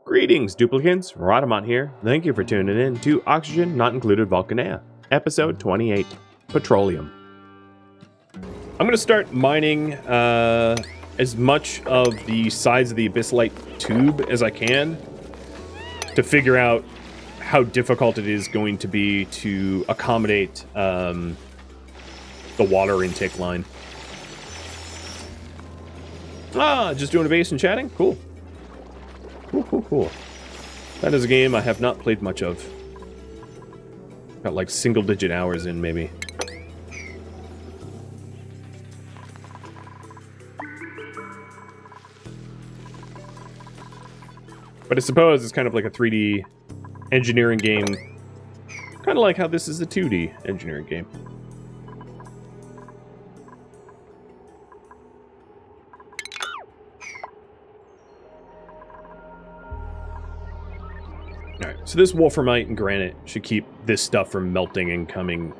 Greetings, duplicants. Rhadamant here. Thank you for tuning in to Oxygen Not Included Volcanea, episode 28, Petroleum. I'm going to start mining as much of the sides of the abyssite tube as I can to figure out how difficult it is going to be to accommodate the water intake line. Just doing a base and chatting? Cool. Cool. That is a game I have not played much of. Got like single-digit hours in, maybe. But I suppose it's kind of like a 3D engineering game. Kind of like how this is a 2D engineering game. Alright, so this wolframite and granite should keep this stuff from melting and coming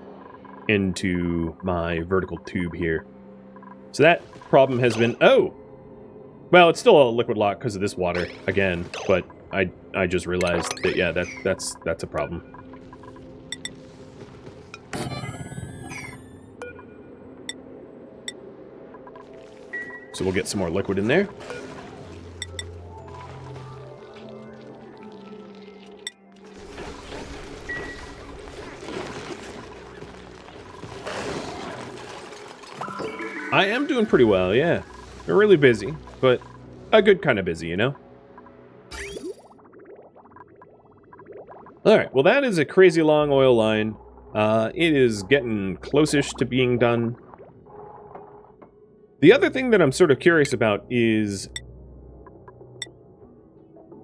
into my vertical tube here. So that problem has been... Oh! Well, it's still a liquid lock because of this water, again, but I just realized that, yeah, that's a problem. So we'll get some more liquid in there. I am doing pretty well, yeah. We're really busy, but a good kind of busy, you know? Alright, well that is a crazy long oil line. It is getting close-ish to being done. The other thing that I'm sort of curious about is...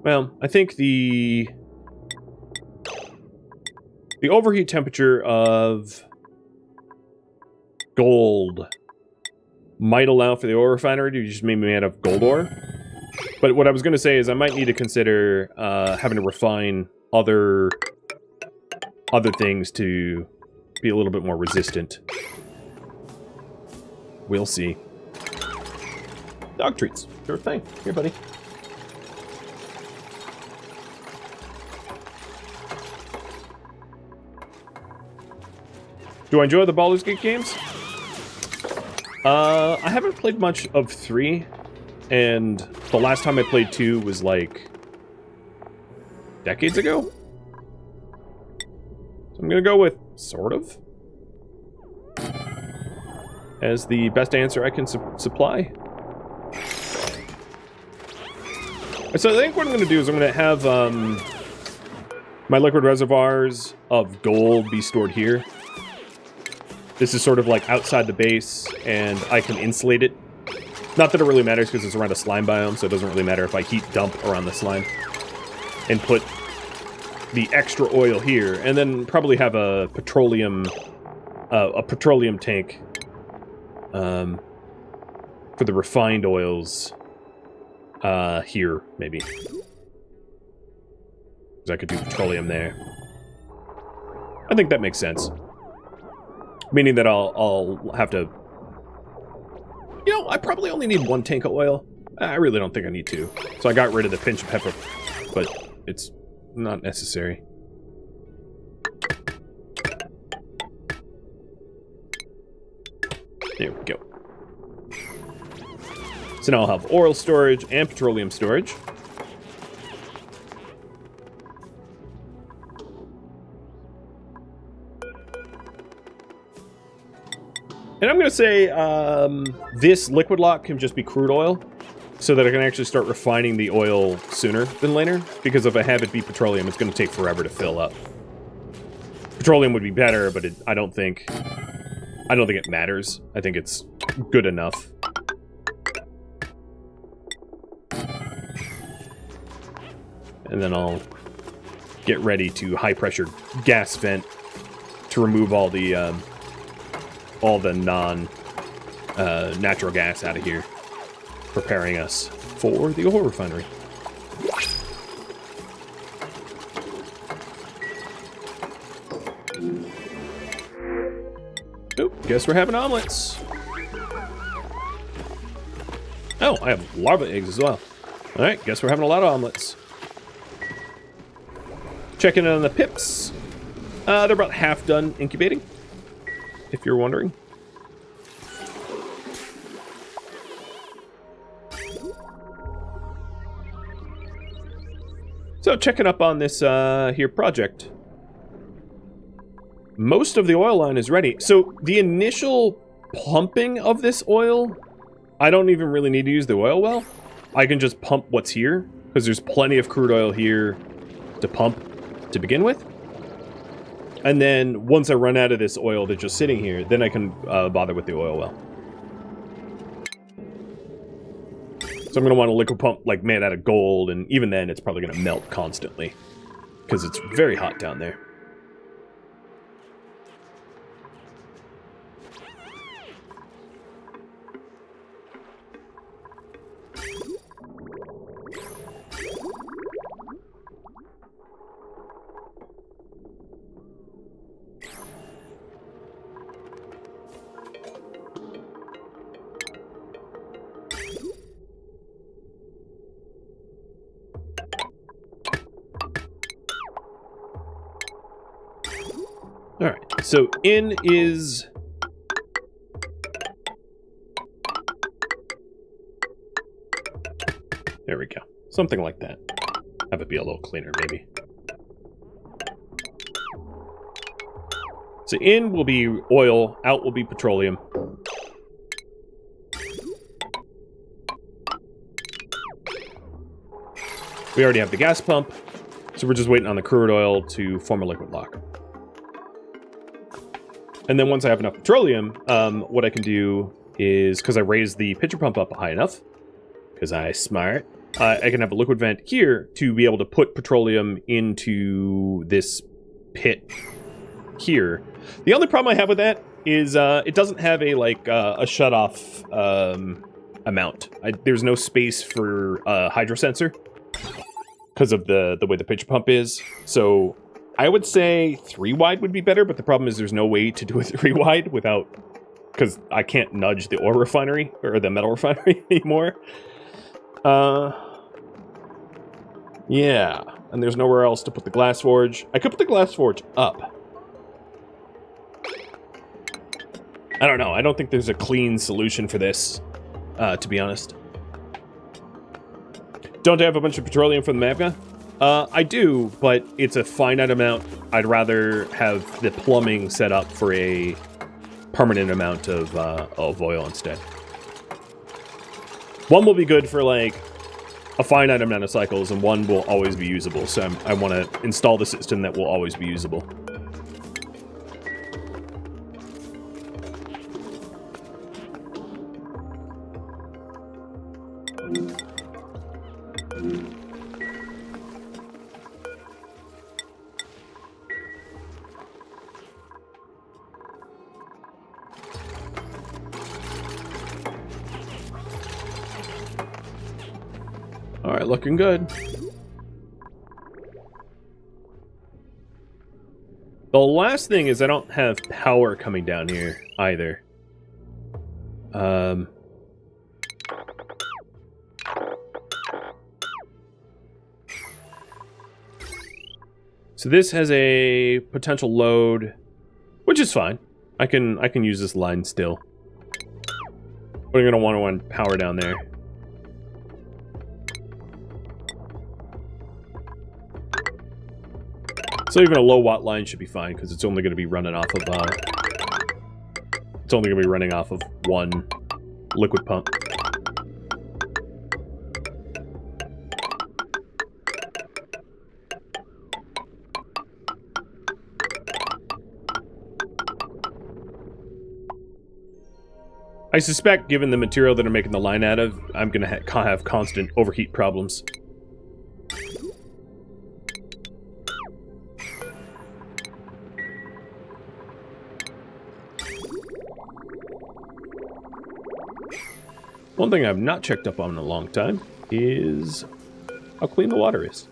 Well, I think the overheat temperature of gold might allow for the oil refinery to just be made of gold ore. But what I was going to say is I might need to consider having to refine other things to be a little bit more resistant. We'll see. Dog treats. Sure thing. Here, buddy. Do I enjoy the Baldur's Gate games? I haven't played much of 3, and the last time I played 2 was like decades ago. So I'm gonna go with sort of as the best answer I can supply. So I think what I'm gonna do is I'm gonna have my liquid reservoirs of gold be stored here. This is sort of like outside the base, and I can insulate it. Not that it really matters because it's around a slime biome, so it doesn't really matter if I heat dump around the slime. And put the extra oil here, and then probably have a petroleum tank for the refined oils here, maybe. Because I could do petroleum there. I think that makes sense. Meaning that I'll have to... You know, I probably only need 1 tank of oil. I really don't think I need 2. So I got rid of the pinch of pepper, but it's not necessary. There we go. So now I'll have oil storage and petroleum storage. And I'm going to say this liquid lock can just be crude oil, so that I can actually start refining the oil sooner than later. Because if I have it be petroleum, it's going to take forever to fill up. Petroleum would be better, but I don't think it matters. I think it's good enough. And then I'll get ready to high pressure gas vent to remove all the non-natural gas out of here, preparing us for the oil refinery. Oh, guess we're having omelets. Oh, I have larva eggs as well. Alright, guess we're having a lot of omelets. Checking in on the pips. They're about half done incubating, if you're wondering. So checking up on this here project. Most of the oil line is ready. So the initial pumping of this oil, I don't even really need to use the oil well. I can just pump what's here, because there's plenty of crude oil here to pump to begin with. And then once I run out of this oil that's just sitting here, then I can bother with the oil well. So I'm going to want a liquid pump like made out of gold, and even then it's probably going to melt constantly because it's very hot down there. Alright, so in is... There we go. Something like that. Have it be a little cleaner, maybe. So in will be oil, out will be petroleum. We already have the gas pump, so we're just waiting on the crude oil to form a liquid lock. And then once I have enough petroleum, what I can do is, because I raised the pitcher pump up high enough, because I'm smart, I can have a liquid vent here to be able to put petroleum into this pit here. The only problem I have with that is it doesn't have a a shut-off amount. There's no space for a hydro sensor because of the way the pitcher pump is. So I would say 3 wide would be better, but the problem is there's no way to do a 3 wide without, because I can't nudge the oil refinery or the metal refinery anymore. Yeah, and there's nowhere else to put the glass forge. I could put the glass forge up. I don't know. I don't think there's a clean solution for this, to be honest. Don't I have a bunch of petroleum from the magma? I do, but it's a finite amount. I'd rather have the plumbing set up for a permanent amount of oil instead. One will be good for like a finite amount of cycles, and one will always be usable. So I want to install the system that will always be usable. Alright, looking good. The last thing is I don't have power coming down here either. So this has a potential load, which is fine. I can use this line still. But I'm gonna want to run power down there. So even a low watt line should be fine because it's only going to be running off of one liquid pump. I suspect, given the material that I'm making the line out of, I'm going to have constant overheat problems. One thing I've not checked up on in a long time is how clean the water is.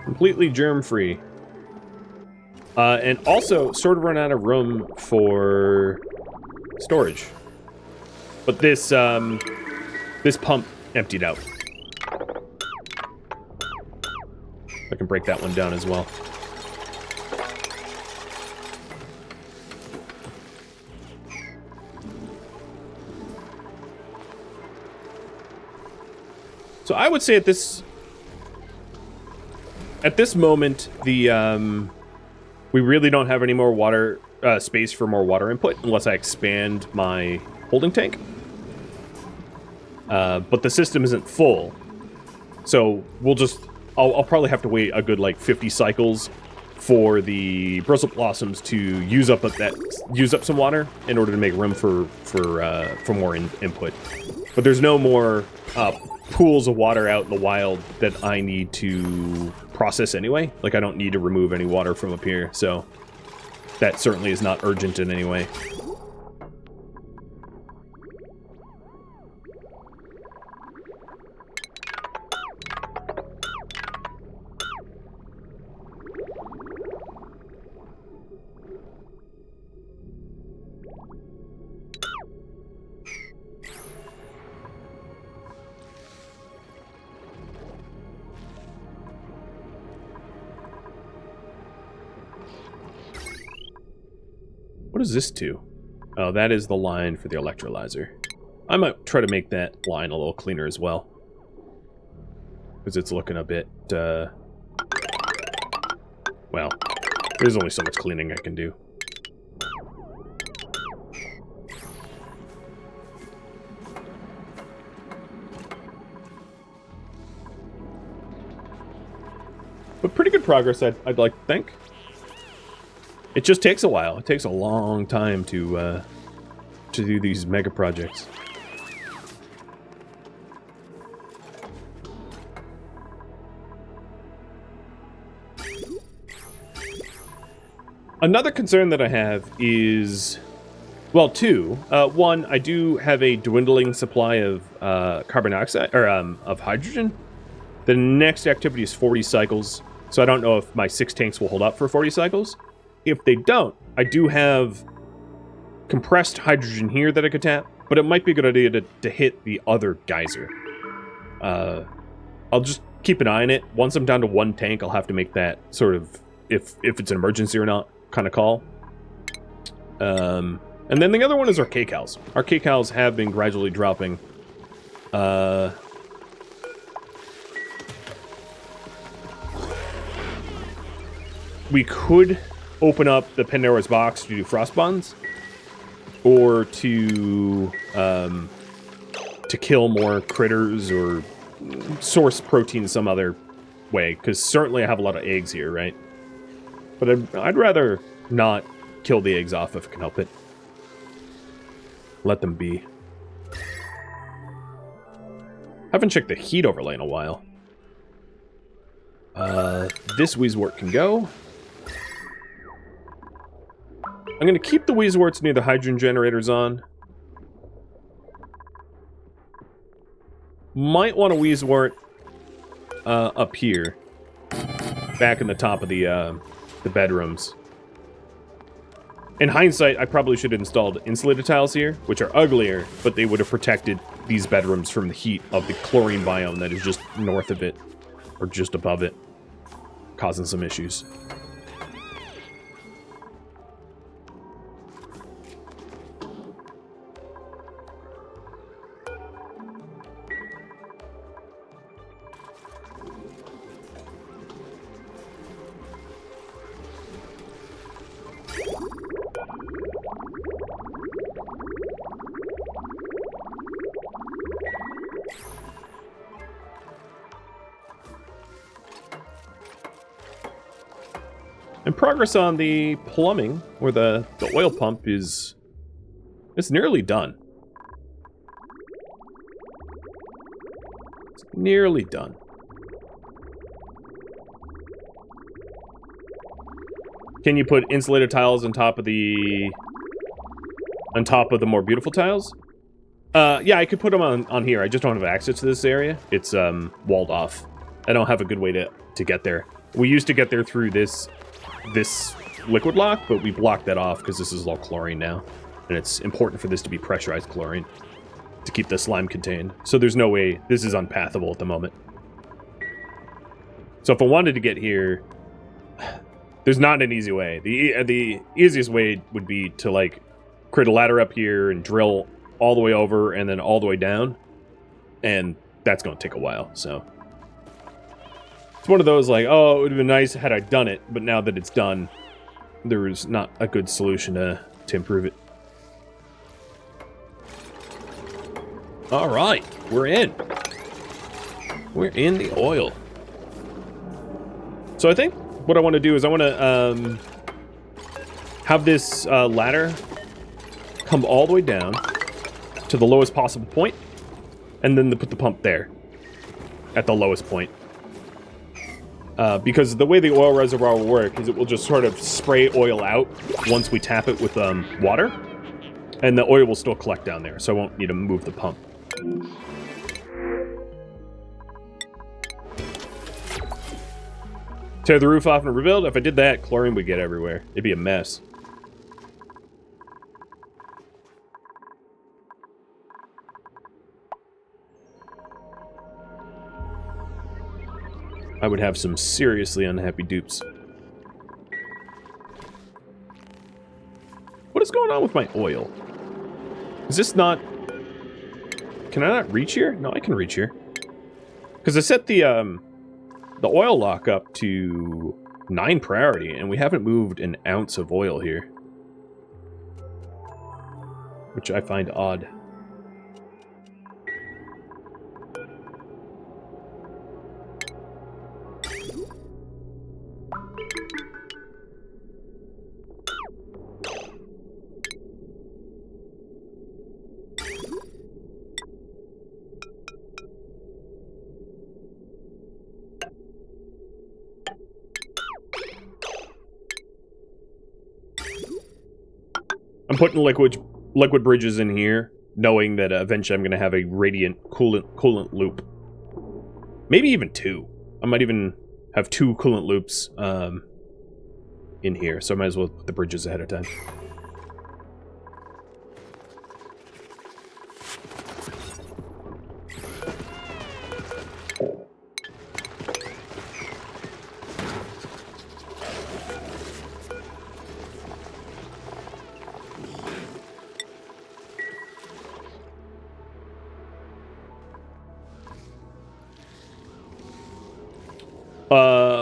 Completely germ-free. And also sort of run out of room for storage. But this pump emptied out. I can break that one down as well. So I would say at this moment, the we really don't have any more water space for more water input unless I expand my holding tank. But the system isn't full, so we'll just I'll probably have to wait a good like 50 cycles for the Brussels blossoms to use up some water in order to make room for more input. But there's no more pools of water out in the wild that I need to process anyway. Like, I don't need to remove any water from up here, so that certainly is not urgent in any way. What is this to? Oh, that is the line for the electrolyzer. I might try to make that line a little cleaner as well, because it's looking a bit, well, there's only so much cleaning I can do. But pretty good progress, I'd like to think. It just takes a while. It takes a long time to do these mega projects. Another concern that I have is, well, two. One, I do have a dwindling supply of carbon dioxide, or of hydrogen. The next activity is 40 cycles, so I don't know if my 6 tanks will hold up for 40 cycles. If they don't, I do have compressed hydrogen here that I could tap, but it might be a good idea to hit the other geyser. I'll just keep an eye on it. Once I'm down to 1 tank, I'll have to make that sort of, if it's an emergency or not, kind of call. And then the other one is our kcals. Our kcals have been gradually dropping. We could open up the Pandora's box to do frost bonds, or to kill more critters or source protein some other way, because certainly I have a lot of eggs here, right? But I'd rather not kill the eggs off if I can help it. Let them be. Haven't checked the heat overlay in a while. This Weezewort can go. I'm going to keep the Weezeworts near the hydrogen generators on. Might want a Weezewort up here, back in the top of the bedrooms. In hindsight, I probably should have installed insulated tiles here, which are uglier, but they would have protected these bedrooms from the heat of the chlorine biome that is just north of it, or just above it, causing some issues. And progress on the plumbing, or the oil pump, it's nearly done. It's nearly done. Can you put insulated tiles on top of the more beautiful tiles? Yeah, I could put them on here. I just don't have access to this area. It's walled off. I don't have a good way to get there. We used to get there through this liquid lock, but we blocked that off because this is all chlorine now, and it's important for this to be pressurized chlorine to keep the slime contained. So there's no way, this is unpathable at the moment. So if I wanted to get here, there's not an easy way. The easiest way would be to, like, create a ladder up here and drill all the way over and then all the way down. And that's going to take a while, so... It's one of those, like, oh, it would have been nice had I done it, but now that it's done, there's not a good solution to improve it. Alright, we're in. We're in the oil. So I think what I want to do is I want to have this ladder come all the way down to the lowest possible point, and then put the pump there at the lowest point. Because the way the oil reservoir will work is it will just sort of spray oil out once we tap it with water, and the oil will still collect down there, so I won't need to move the pump. Tear the roof off and rebuild. If I did that, chlorine would get everywhere. It'd be a mess. I would have some seriously unhappy dupes. What is going on with my oil? Is this not... Can I not reach here? No, I can reach here. Because I set the oil lock up to 9 priority, and we haven't moved an ounce of oil here. Which I find odd. I'm putting liquid bridges in here, knowing that eventually I'm going to have a radiant coolant loop. Maybe even 2. I might even have 2 coolant loops in here, so I might as well put the bridges ahead of time.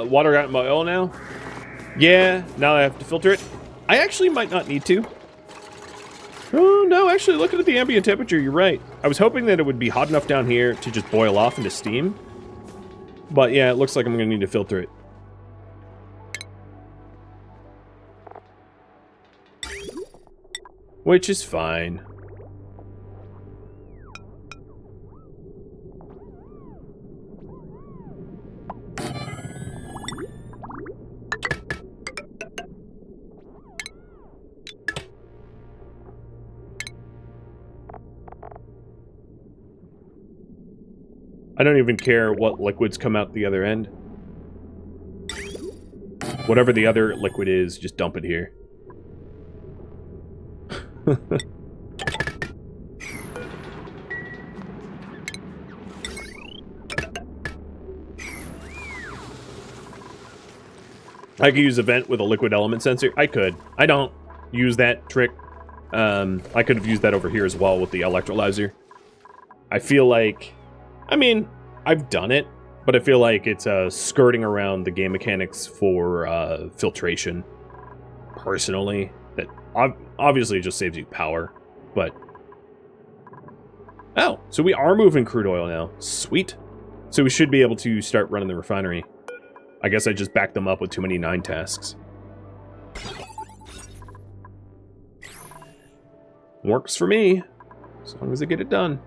Water got in my oil now? Yeah, now I have to filter it. I actually might not need to. Oh, no, actually, looking at the ambient temperature, you're right. I was hoping that it would be hot enough down here to just boil off into steam. But yeah, it looks like I'm going to need to filter it. Which is fine. I don't even care what liquids come out the other end. Whatever the other liquid is, just dump it here. I could use a vent with a liquid element sensor. I could. I don't use that trick. I could have used that over here as well with the electrolyzer. I feel like... I mean, I've done it, but I feel like it's skirting around the game mechanics for filtration. Personally, that obviously just saves you power, but... Oh, so we are moving crude oil now. Sweet. So we should be able to start running the refinery. I guess I just backed them up with too many 9 tasks. Works for me, as long as I get it done.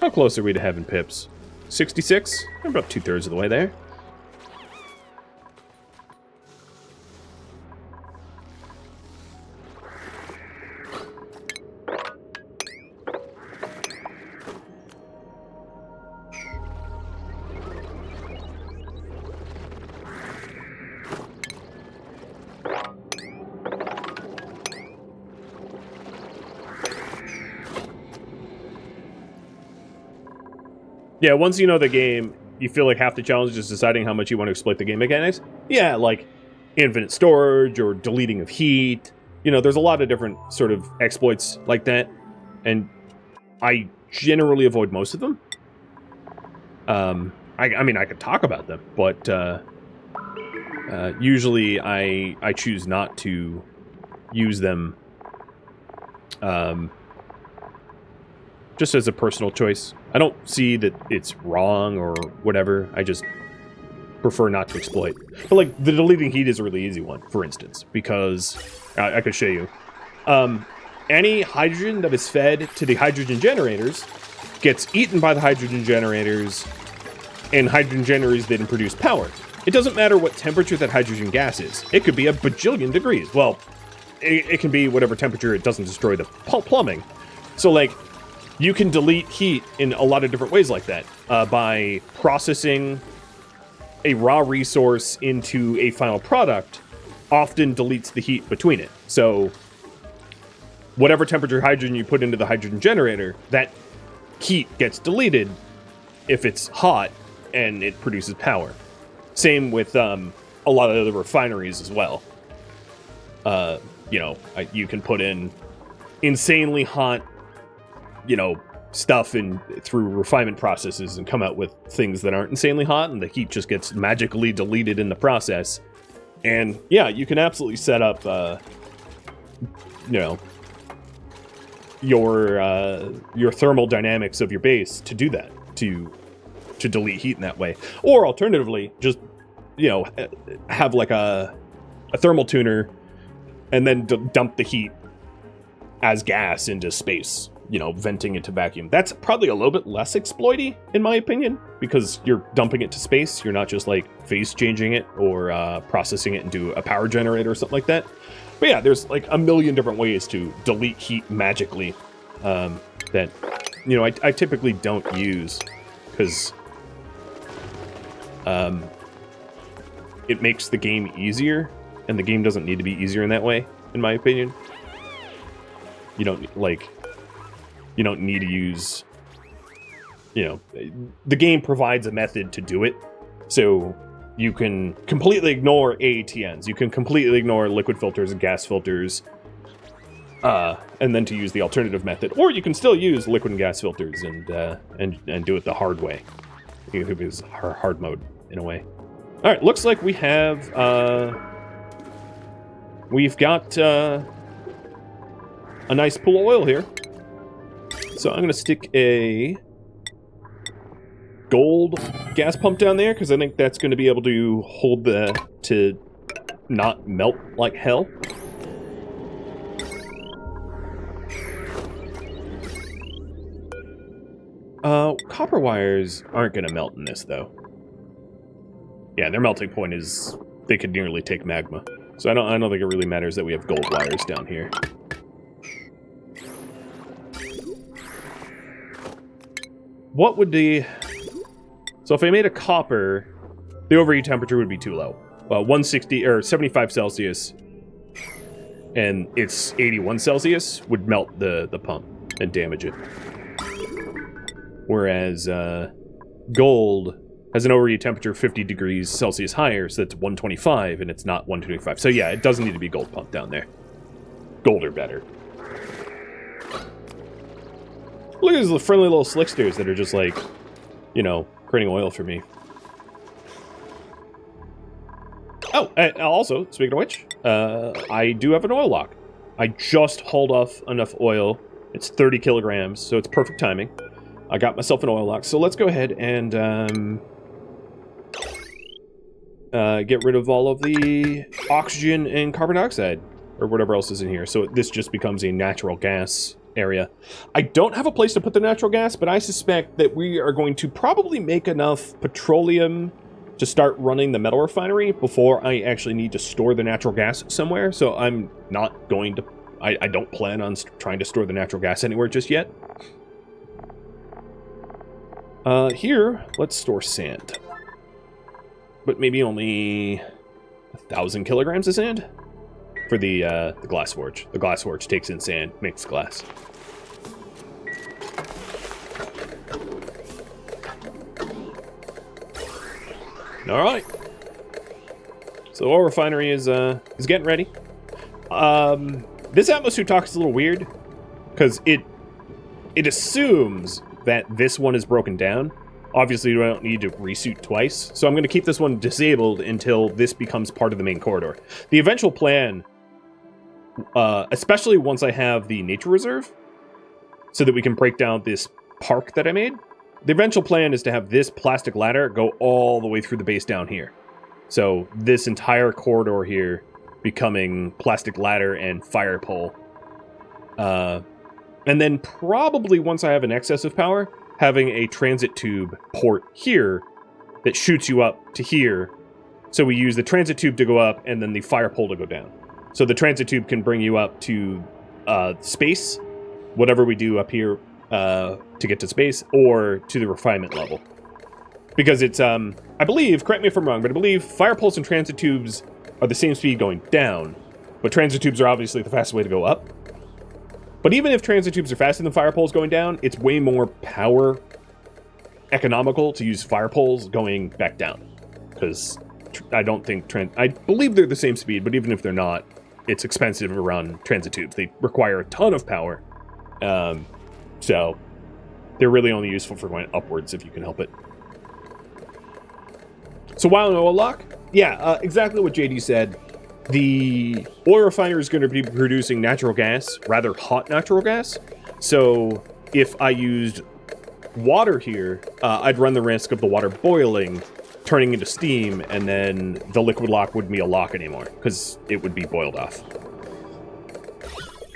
How close are we to having pips? 66? I'm about 2/3 of the way there. Yeah, once you know the game, you feel like half the challenge is deciding how much you want to exploit the game mechanics. Yeah, like infinite storage or deleting of heat. You know, there's a lot of different sort of exploits like that, and I generally avoid most of them. I mean, I could talk about them, but usually I choose not to use them just as a personal choice. I don't see that it's wrong or whatever. I just prefer not to exploit. But like the deleting heat is a really easy one, for instance, because I could show you. Any hydrogen that is fed to the hydrogen generators gets eaten by the hydrogen generators, and hydrogen generators then produce power. It doesn't matter what temperature that hydrogen gas is. It could be a bajillion degrees. Well, it can be whatever temperature. It doesn't destroy the plumbing. So like, you can delete heat in a lot of different ways like that, by processing a raw resource into a final product often deletes the heat between it. So whatever temperature hydrogen you put into the hydrogen generator, that heat gets deleted if it's hot and it produces power. Same with a lot of the refineries as well. You know, you can put in insanely hot, you know, stuff in through refinement processes and come out with things that aren't insanely hot, and the heat just gets magically deleted in the process. And yeah, you can absolutely set up, you know, your thermal dynamics of your base to do that, to delete heat in that way. Or alternatively, just, you know, have like a thermal tuner and then dump the heat as gas into space, you know, venting it to vacuum. That's probably a little bit less exploity, in my opinion, because you're dumping it to space. You're not just like phase changing it or processing it into a power generator or something like that. But yeah, there's like a million different ways to delete heat magically that, you know, I typically don't use because it makes the game easier, and the game doesn't need to be easier in that way, in my opinion. You don't need to use, you know, the game provides a method to do it, so you can completely ignore AATNs. You can completely ignore liquid filters and gas filters, and then to use the alternative method. Or you can still use liquid and gas filters and do it the hard way. It is hard mode, in a way. All right, looks like we have, we've got a nice pool of oil here. So I'm going to stick a gold gas pump down there, because I think that's going to be able to hold to not melt like hell. Copper wires aren't going to melt in this, though. Yeah, their melting point is they could nearly take magma. So I don't think it really matters that we have gold wires down here. What would the... So if I made a copper, the overheat temperature would be too low. 160 or 75 Celsius, and it's 81 Celsius would melt the pump and damage it. Whereas gold has an overheat temperature of 50 degrees Celsius higher, so that's 125, and it's not 125. So yeah, it doesn't need to be gold pump down there. Gold or better. Look at these friendly little slicksters that are just like, you know, creating oil for me. Oh, and also, speaking of which, I do have an oil lock. I just hauled off enough oil. It's 30 kilograms, so it's perfect timing. I got myself an oil lock, so let's go ahead and get rid of all of the oxygen and carbon dioxide, or whatever else is in here. So this just becomes a natural gas area. I don't have a place to put the natural gas, but I suspect that we are going to probably make enough petroleum to start running the metal refinery before I actually need to store the natural gas somewhere. So I'm not going to... I don't plan on trying to store the natural gas anywhere just yet. Here, let's store sand. But maybe only 1,000 kilograms of sand for the glass forge. The glass forge takes in sand, makes glass. All right. So the oil refinery is getting ready. This atmosphere talk is a little weird because it assumes that this one is broken down. Obviously, we don't need to resuit twice, so I'm going to keep this one disabled until this becomes part of the main corridor. The eventual plan, especially once I have the nature reserve, so that we can break down this park that I made, the eventual plan is to have this plastic ladder go all the way through the base down here. So this entire corridor here becoming plastic ladder and fire pole. And then probably once I have an excess of power, having a transit tube port here that shoots you up to here. So we use the transit tube to go up and then the fire pole to go down. So the transit tube can bring you up to space, whatever we do up here to get to space, or to the refinement level. Because it's, I believe, correct me if I'm wrong, but I believe fire poles and transit tubes are the same speed going down, but transit tubes are obviously the fastest way to go up. But even if transit tubes are faster than fire poles going down, it's way more power economical to use fire poles going back down. Because I don't think, I believe they're the same speed, but even if they're not, it's expensive to run transit tubes. They require a ton of power. So they're really only useful for going upwards if you can help it. So while in oil lock, yeah, exactly what JD said. The oil refinery is going to be producing natural gas, rather hot natural gas. So if I used water here, I'd run the risk of the water boiling, turning into steam, and then the liquid lock wouldn't be a lock anymore because it would be boiled off.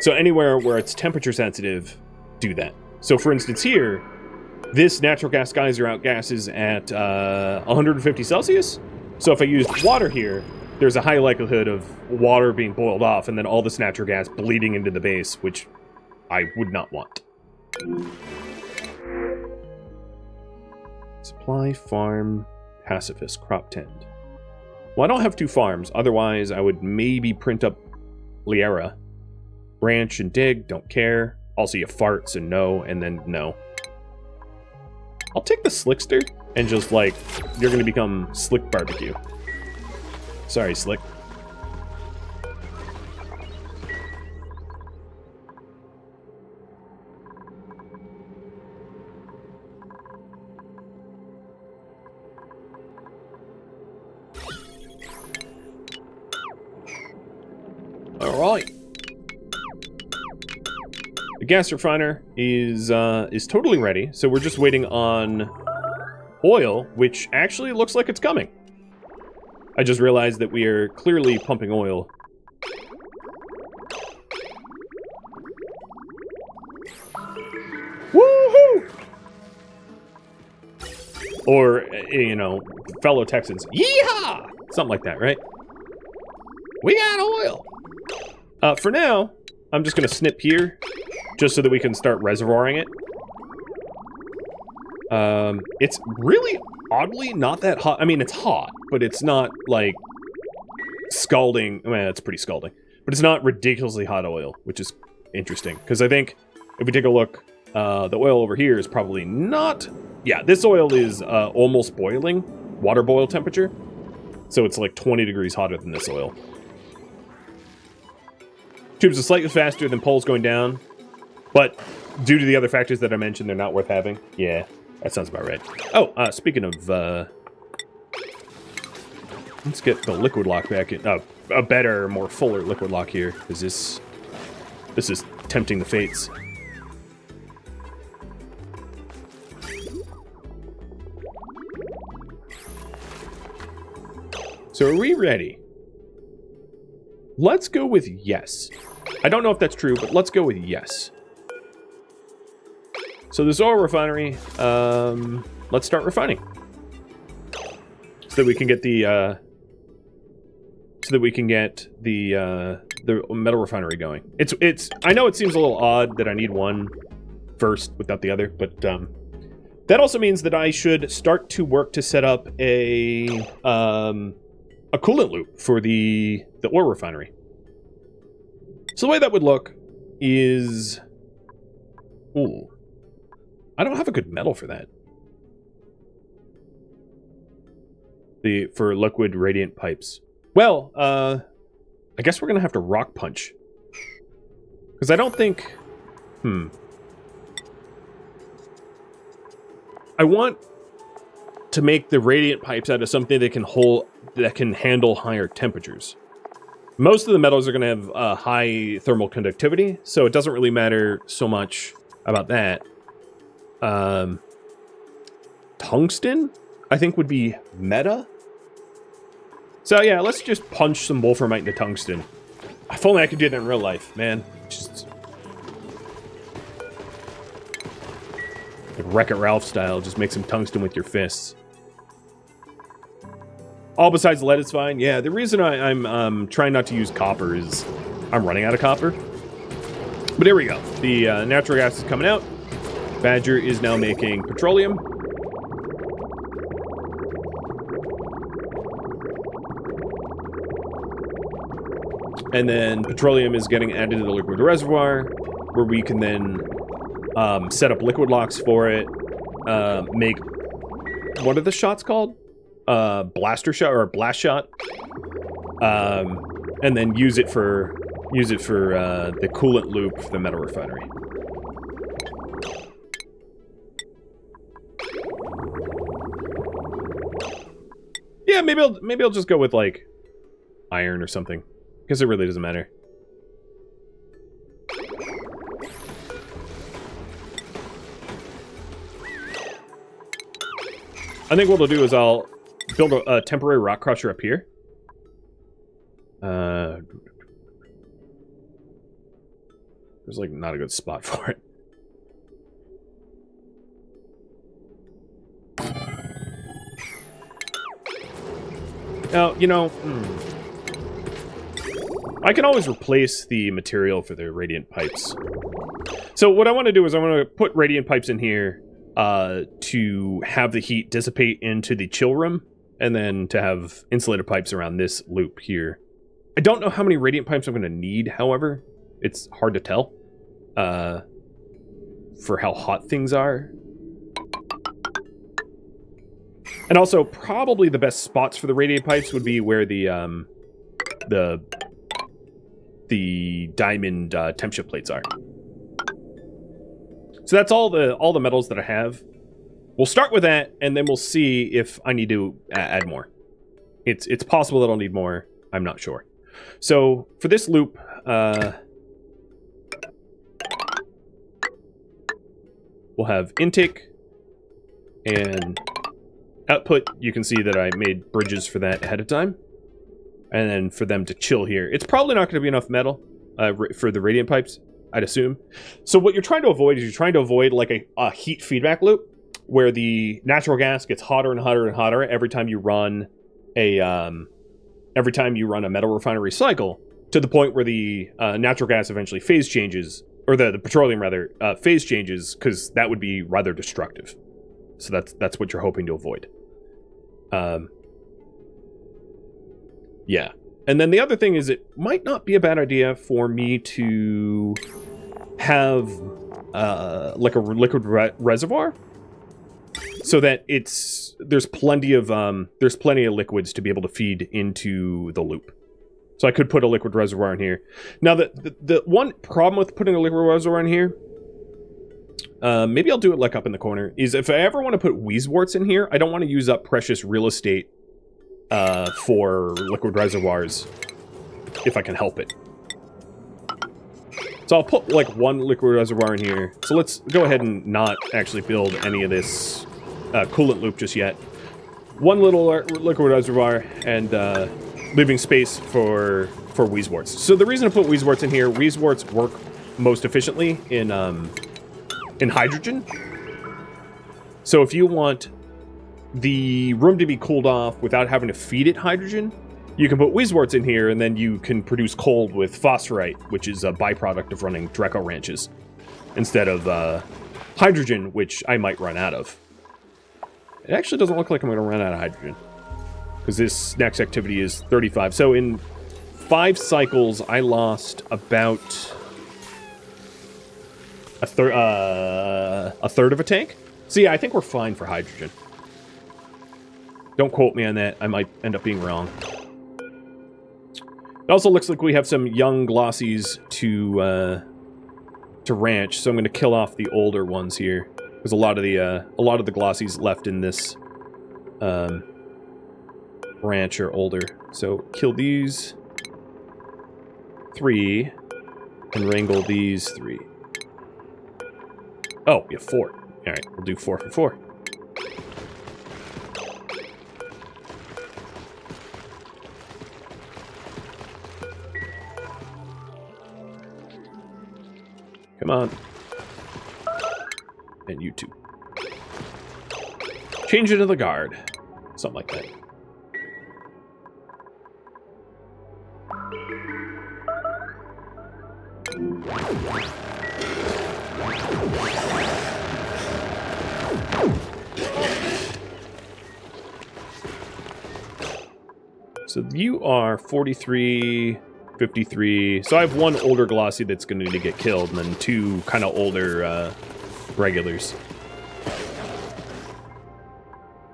So anywhere where it's temperature sensitive, do that. So for instance here, this natural gas geyser outgasses at 150 Celsius. So if I used water here, there's a high likelihood of water being boiled off and then all this natural gas bleeding into the base, which I would not want. Supply, farm, pacifist, crop tend. Well, I don't have 2 farms. Otherwise, I would maybe print up Liera. Branch and dig, don't care. Also, you fart, so no, and then no. I'll take the Slickster and just, like, you're going to become Slick Barbecue. Sorry, Slick. All right. The gas refiner is totally ready, so we're just waiting on oil, which actually looks like it's coming. I just realized that we are clearly pumping oil. Woohoo! Or, you know, fellow Texans, yeehaw! Something like that, right? We got oil! For now, I'm just going to snip here, just so that we can start reservoiring it. It's really, oddly, not that hot. I mean, it's hot, but it's not, like, scalding. I mean, it's pretty scalding. But it's not ridiculously hot oil, which is interesting. Because I think, if we take a look, the oil over here is probably not... Yeah, this oil is almost boiling, water boil temperature. So it's like 20 degrees hotter than this oil. Tubes are slightly faster than poles going down, but due to the other factors that I mentioned, they're not worth having. Yeah, that sounds about right. Oh, speaking of, let's get the liquid lock back in. A better, more fuller liquid lock here, because this is tempting the fates. So are we ready? Let's go with yes. I don't know if that's true, but let's go with yes. So this oil refinery, let's start refining. So that we can get the, the metal refinery going. I know it seems a little odd that I need one first without the other, but, that also means that I should start to work to set up a coolant loop for the oil refinery. So the way that would look is... Ooh. I don't have a good metal for that. for liquid radiant pipes. Well, I guess we're gonna have to rock punch. Because I don't think... I want to make the radiant pipes out of something that can handle higher temperatures. Most of the metals are going to have high thermal conductivity, so it doesn't really matter so much about that. Tungsten, I think, would be meta. So yeah, let's just punch some wolframite into tungsten. If only I could do that in real life, man. Just like Wreck-It Ralph style, just make some tungsten with your fists. All besides lead is fine. Yeah, the reason I'm trying not to use copper is I'm running out of copper. But here we go. The natural gas is coming out. Badger is now making petroleum. And then petroleum is getting added to the liquid reservoir, where we can then set up liquid locks for it. Make... What are the shots called? Blaster shot or blast shot, and then use it for the coolant loop for the metal refinery. Yeah, maybe I'll just go with like iron or something, because it really doesn't matter. I think what I'll do is I'll build a temporary rock crusher up here. There's like not a good spot for it. Now, you know, I can always replace the material for the radiant pipes. So what I want to do is I want to put radiant pipes in here to have the heat dissipate into the chill room, and then to have insulated pipes around this loop here. I don't know how many radiant pipes I'm going to need, however. It's hard to tell for how hot things are. And also, probably the best spots for the radiant pipes would be where the diamond temp shift plates are. So that's all the metals that I have. We'll start with that, and then we'll see if I need to add more. It's possible that I'll need more. I'm not sure. So for this loop, we'll have intake and output. You can see that I made bridges for that ahead of time, and then for them to chill here. It's probably not going to be enough metal for the radiant pipes, I'd assume. So what you're trying to avoid is you're trying to avoid like a heat feedback loop, where the natural gas gets hotter and hotter and hotter every time you run a metal refinery cycle, to the point where the natural gas eventually phase changes, or the petroleum rather phase changes, because that would be rather destructive. So that's what you're hoping to avoid. Yeah. And then the other thing is, it might not be a bad idea for me to have like a liquid reservoir, so that there's plenty of liquids to be able to feed into the loop. So I could put a liquid reservoir in here. Now the one problem with putting a liquid reservoir in here, maybe I'll do it like up in the corner, is if I ever want to put Weezeworts in here, I don't want to use up precious real estate for liquid reservoirs if I can help it. So I'll put like one liquid reservoir in here. So let's go ahead and not actually build any of this coolant loop just yet. One little liquid reservoir, and leaving space for Weezeworts. So the reason to put Weezeworts in here, Weezeworts work most efficiently in hydrogen. So if you want the room to be cooled off without having to feed it hydrogen, you can put Weezeworts in here, and then you can produce coal with phosphorite, which is a byproduct of running Dreco ranches, instead of hydrogen, which I might run out of. It actually doesn't look like I'm going to run out of hydrogen, because this next activity is 35. So in 5 cycles, I lost about a third of a tank. So yeah, I think we're fine for hydrogen. Don't quote me on that. I might end up being wrong. It also looks like we have some young glossies to ranch, so I'm going to kill off the older ones here. There's a lot of the glossies left in this ranch are older. So kill these 3 and wrangle these 3. Oh, yeah, 4. All right, we'll do 4 for 4. Come on. And you too. Change into the guard. Something like that. So you are 43, 53. So I have 1 older glossy that's going to need to get killed, and then 2 kind of older regulars.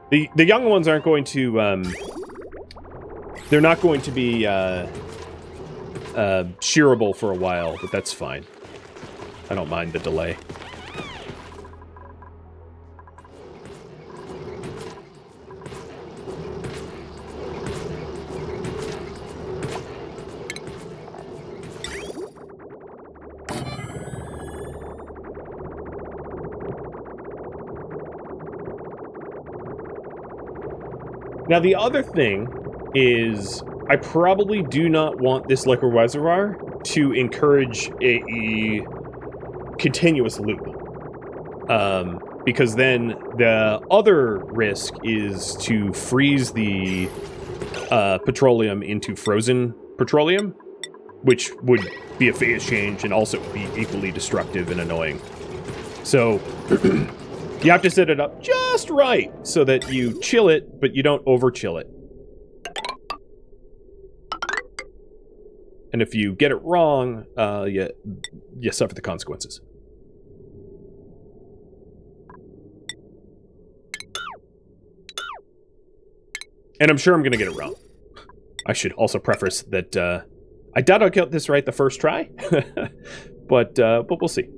The young ones aren't going to... they're not going to be shearable for a while, but that's fine. I don't mind the delay. Now, the other thing is I probably do not want this liquor reservoir to encourage a continuous loop. Because then the other risk is to freeze the petroleum into frozen petroleum, which would be a phase change and also be equally destructive and annoying. So... you have to set it up just right so that you chill it, but you don't over-chill it. And if you get it wrong, you suffer the consequences. And I'm sure I'm going to get it wrong. I should also preface that I doubt I'll get this right the first try, but we'll see.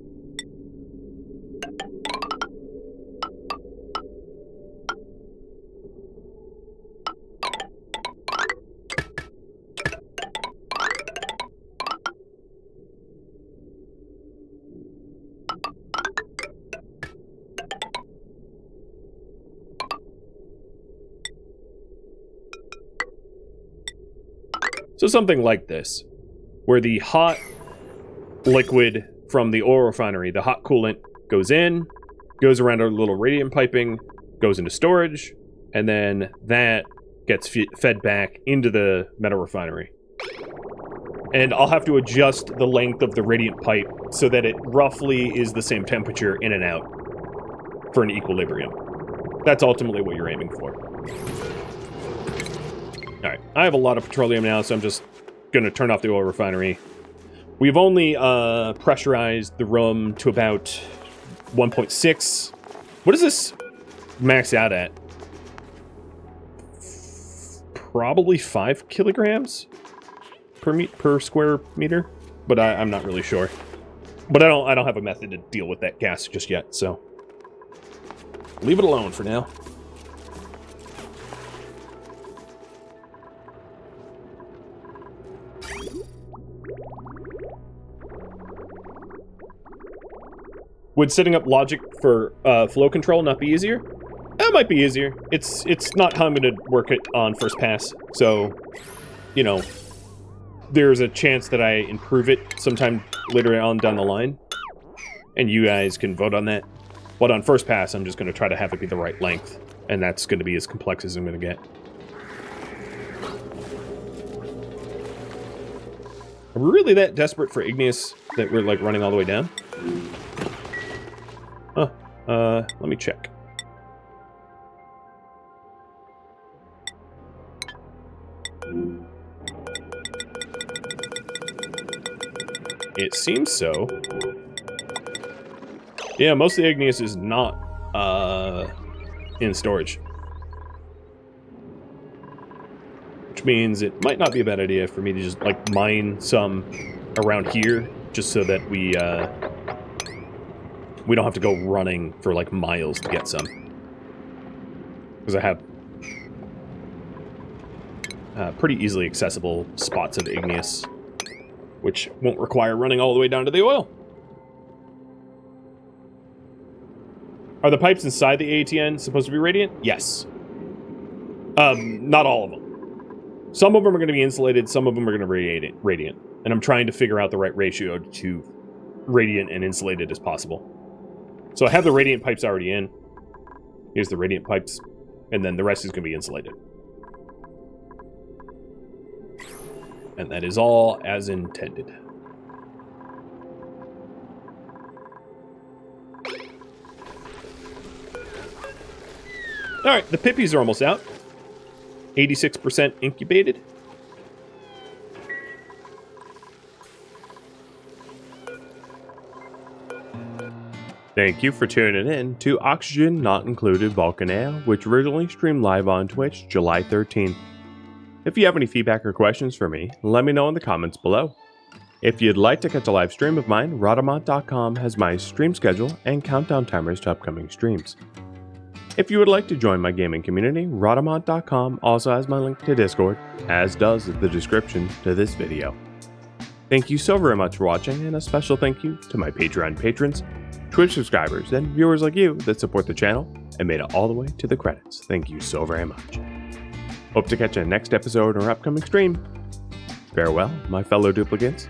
So something like this, where the hot liquid from the oil refinery, the hot coolant, goes in, goes around our little radiant piping, goes into storage, and then that gets fed back into the metal refinery. And I'll have to adjust the length of the radiant pipe so that it roughly is the same temperature in and out for an equilibrium. That's ultimately what you're aiming for. Alright, I have a lot of petroleum now, so I'm just going to turn off the oil refinery. We've only pressurized the room to about 1.6. What does this max out at? Probably 5 kilograms per square meter, but I'm not really sure. But I don't have a method to deal with that gas just yet, so leave it alone for now. Would setting up logic for flow control not be easier? That might be easier. It's not how I'm going to work it on first pass, so, you know, there's a chance that I improve it sometime later on down the line, and you guys can vote on that. But on first pass, I'm just going to try to have it be the right length, and that's going to be as complex as I'm going to get. Are we really that desperate for igneous that we're, like, running all the way down? Huh. Let me check. It seems so. Yeah, most of the igneous is not in storage. which means it might not be a bad idea for me to just like mine some around here, just so that we don't have to go running for like miles to get some. Because I have pretty easily accessible spots of igneous, which won't require running all the way down to the oil. Are the pipes inside the ATN supposed to be radiant? Yes. Not all of them. Some of them are going to be insulated, some of them are going to be radiant. And I'm trying to figure out the right ratio to radiant and insulated as possible. So I have the radiant pipes already in. Here's the radiant pipes. And then the rest is going to be insulated. And that is all as intended. Alright, the pippies are almost out. 86% incubated. Thank you for tuning in to Oxygen Not Included Volcanea, which originally streamed live on Twitch July 13th. If you have any feedback or questions for me, let me know in the comments below. If you'd like to catch a live stream of mine, Rhadamant.com has my stream schedule and countdown timers to upcoming streams. If you would like to join my gaming community, Rhadamant.com also has my link to Discord, as does the description to this video. Thank you so very much for watching, and a special thank you to my Patreon patrons, Twitch subscribers, and viewers like you that support the channel and made it all the way to the credits. Thank you so very much. Hope to catch you in the next episode or upcoming stream. Farewell, my fellow duplicates.